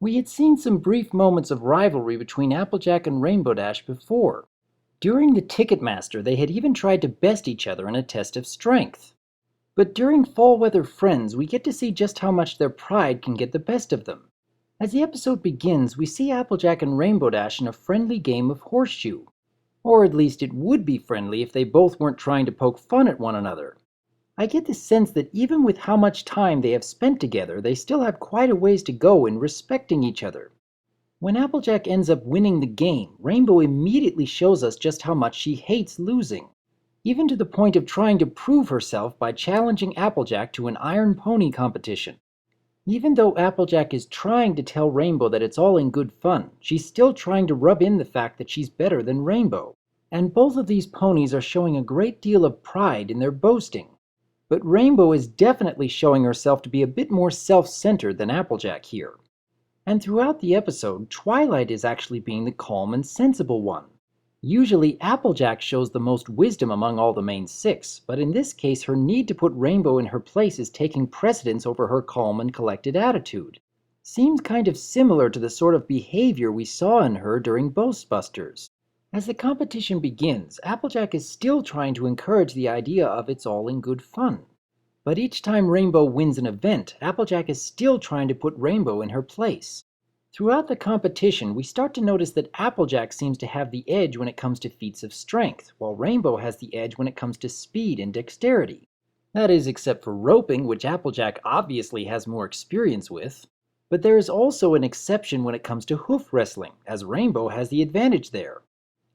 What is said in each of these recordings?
We had seen some brief moments of rivalry between Applejack and Rainbow Dash before. During the Ticketmaster, they had even tried to best each other in a test of strength. But during Fall Weather Friends, we get to see just how much their pride can get the best of them. As the episode begins, we see Applejack and Rainbow Dash in a friendly game of horseshoe. Or at least it would be friendly if they both weren't trying to poke fun at one another. I get the sense that even with how much time they have spent together, they still have quite a ways to go in respecting each other. When Applejack ends up winning the game, Rainbow immediately shows us just how much she hates losing, even to the point of trying to prove herself by challenging Applejack to an iron pony competition. Even though Applejack is trying to tell Rainbow that it's all in good fun, she's still trying to rub in the fact that she's better than Rainbow. And both of these ponies are showing a great deal of pride in their boasting. But Rainbow is definitely showing herself to be a bit more self-centered than Applejack here. And throughout the episode, Twilight is actually being the calm and sensible one. Usually, Applejack shows the most wisdom among all the main six, but in this case her need to put Rainbow in her place is taking precedence over her calm and collected attitude. Seems kind of similar to the sort of behavior we saw in her during Ghostbusters. As the competition begins, Applejack is still trying to encourage the idea of it's all in good fun. But each time Rainbow wins an event, Applejack is still trying to put Rainbow in her place. Throughout the competition, we start to notice that Applejack seems to have the edge when it comes to feats of strength, while Rainbow has the edge when it comes to speed and dexterity. That is, except for roping, which Applejack obviously has more experience with. But there is also an exception when it comes to hoof wrestling, as Rainbow has the advantage there.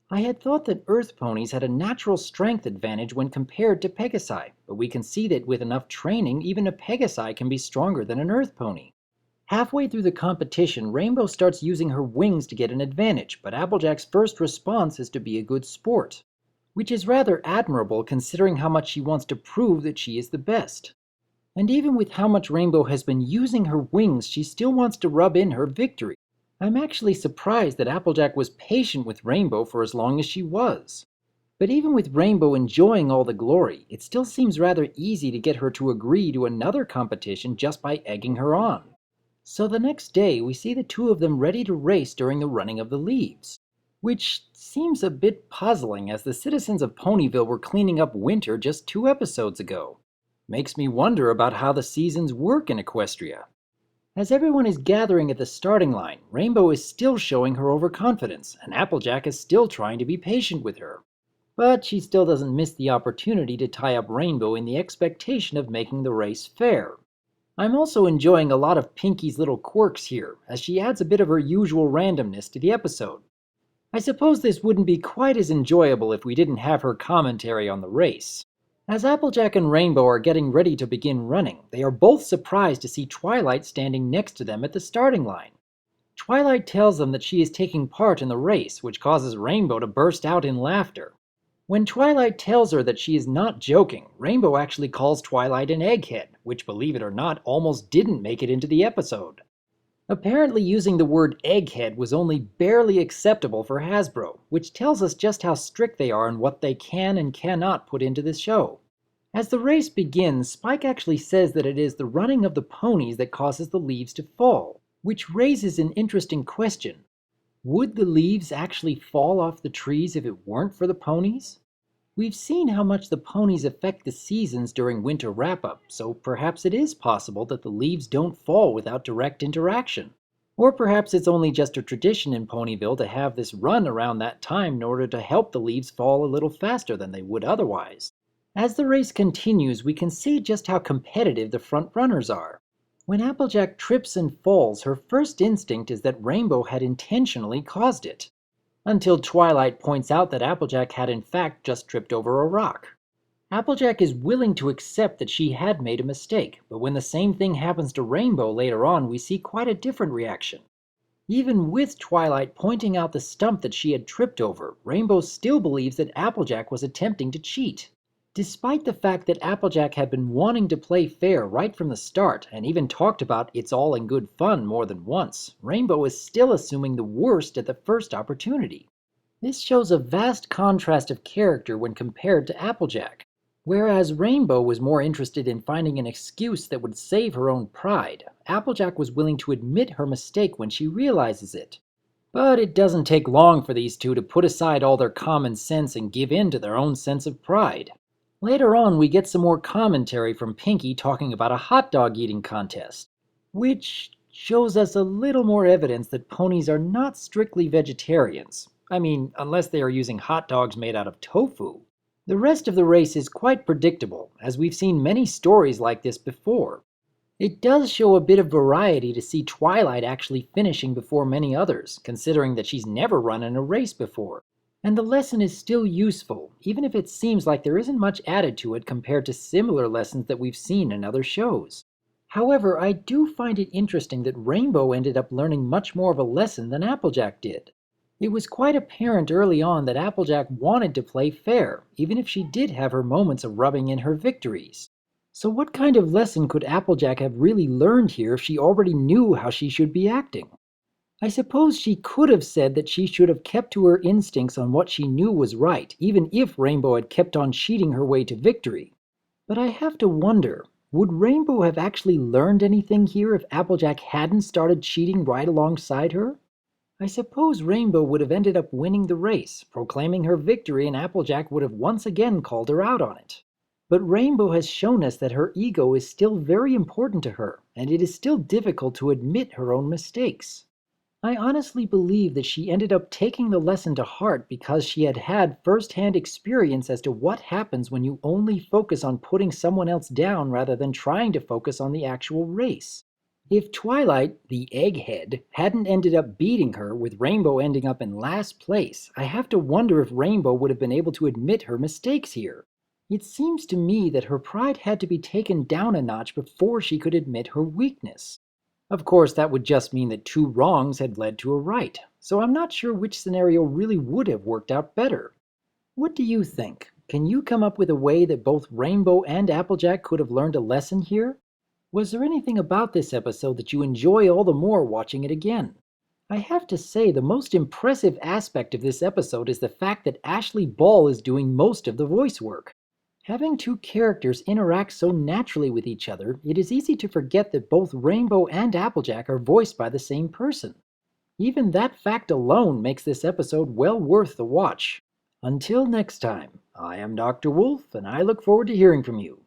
I had thought that Earth ponies had a natural strength advantage when compared to Pegasi, but we can see that with enough training, even a Pegasi can be stronger than an Earth pony. Halfway through the competition, Rainbow starts using her wings to get an advantage, but Applejack's first response is to be a good sport, which is rather admirable considering how much she wants to prove that she is the best. And even with how much Rainbow has been using her wings, she still wants to rub in her victory. I'm actually surprised that Applejack was patient with Rainbow for as long as she was. But even with Rainbow enjoying all the glory, it still seems rather easy to get her to agree to another competition just by egging her on. So the next day, we see the two of them ready to race during the running of the leaves, which seems a bit puzzling as the citizens of Ponyville were cleaning up winter just 2 episodes ago. Makes me wonder about how the seasons work in Equestria. As everyone is gathering at the starting line, Rainbow is still showing her overconfidence, and Applejack is still trying to be patient with her. But she still doesn't miss the opportunity to tie up Rainbow in the expectation of making the race fair. I'm also enjoying a lot of Pinky's little quirks here, as she adds a bit of her usual randomness to the episode. I suppose this wouldn't be quite as enjoyable if we didn't have her commentary on the race. As Applejack and Rainbow are getting ready to begin running, they are both surprised to see Twilight standing next to them at the starting line. Twilight tells them that she is taking part in the race, which causes Rainbow to burst out in laughter. When Twilight tells her that she is not joking, Rainbow actually calls Twilight an egghead, which, believe it or not, almost didn't make it into the episode. Apparently using the word egghead was only barely acceptable for Hasbro, which tells us just how strict they are on what they can and cannot put into the show. As the race begins, Spike actually says that it is the running of the ponies that causes the leaves to fall, which raises an interesting question. Would the leaves actually fall off the trees if it weren't for the ponies? We've seen how much the ponies affect the seasons during winter wrap-up, so perhaps it is possible that the leaves don't fall without direct interaction. Or perhaps it's only just a tradition in Ponyville to have this run around that time in order to help the leaves fall a little faster than they would otherwise. As the race continues, we can see just how competitive the front runners are. When Applejack trips and falls, her first instinct is that Rainbow had intentionally caused it, until Twilight points out that Applejack had in fact just tripped over a rock. Applejack is willing to accept that she had made a mistake, but when the same thing happens to Rainbow later on, we see quite a different reaction. Even with Twilight pointing out the stump that she had tripped over, Rainbow still believes that Applejack was attempting to cheat. Despite the fact that Applejack had been wanting to play fair right from the start, and even talked about it's all in good fun more than once, Rainbow is still assuming the worst at the first opportunity. This shows a vast contrast of character when compared to Applejack. Whereas Rainbow was more interested in finding an excuse that would save her own pride, Applejack was willing to admit her mistake when she realizes it. But it doesn't take long for these two to put aside all their common sense and give in to their own sense of pride. Later on, we get some more commentary from Pinky talking about a hot dog eating contest, which shows us a little more evidence that ponies are not strictly vegetarians. I mean, unless they are using hot dogs made out of tofu. The rest of the race is quite predictable, as we've seen many stories like this before. It does show a bit of variety to see Twilight actually finishing before many others, considering that she's never run in a race before. And the lesson is still useful, even if it seems like there isn't much added to it compared to similar lessons that we've seen in other shows. However, I do find it interesting that Rainbow ended up learning much more of a lesson than Applejack did. It was quite apparent early on that Applejack wanted to play fair, even if she did have her moments of rubbing in her victories. So what kind of lesson could Applejack have really learned here if she already knew how she should be acting? I suppose she could have said that she should have kept to her instincts on what she knew was right, even if Rainbow had kept on cheating her way to victory. But I have to wonder, would Rainbow have actually learned anything here if Applejack hadn't started cheating right alongside her? I suppose Rainbow would have ended up winning the race, proclaiming her victory, and Applejack would have once again called her out on it. But Rainbow has shown us that her ego is still very important to her, and it is still difficult to admit her own mistakes. I honestly believe that she ended up taking the lesson to heart because she had had first-hand experience as to what happens when you only focus on putting someone else down rather than trying to focus on the actual race. If Twilight, the egghead, hadn't ended up beating her, with Rainbow ending up in last place, I have to wonder if Rainbow would have been able to admit her mistakes here. It seems to me that her pride had to be taken down a notch before she could admit her weakness. Of course, that would just mean that two wrongs had led to a right, so I'm not sure which scenario really would have worked out better. What do you think? Can you come up with a way that both Rainbow and Applejack could have learned a lesson here? Was there anything about this episode that you enjoy all the more watching it again? I have to say, the most impressive aspect of this episode is the fact that Ashley Ball is doing most of the voice work. Having two characters interact so naturally with each other, it is easy to forget that both Rainbow and Applejack are voiced by the same person. Even that fact alone makes this episode well worth the watch. Until next time, I am Dr. Wolf, and I look forward to hearing from you.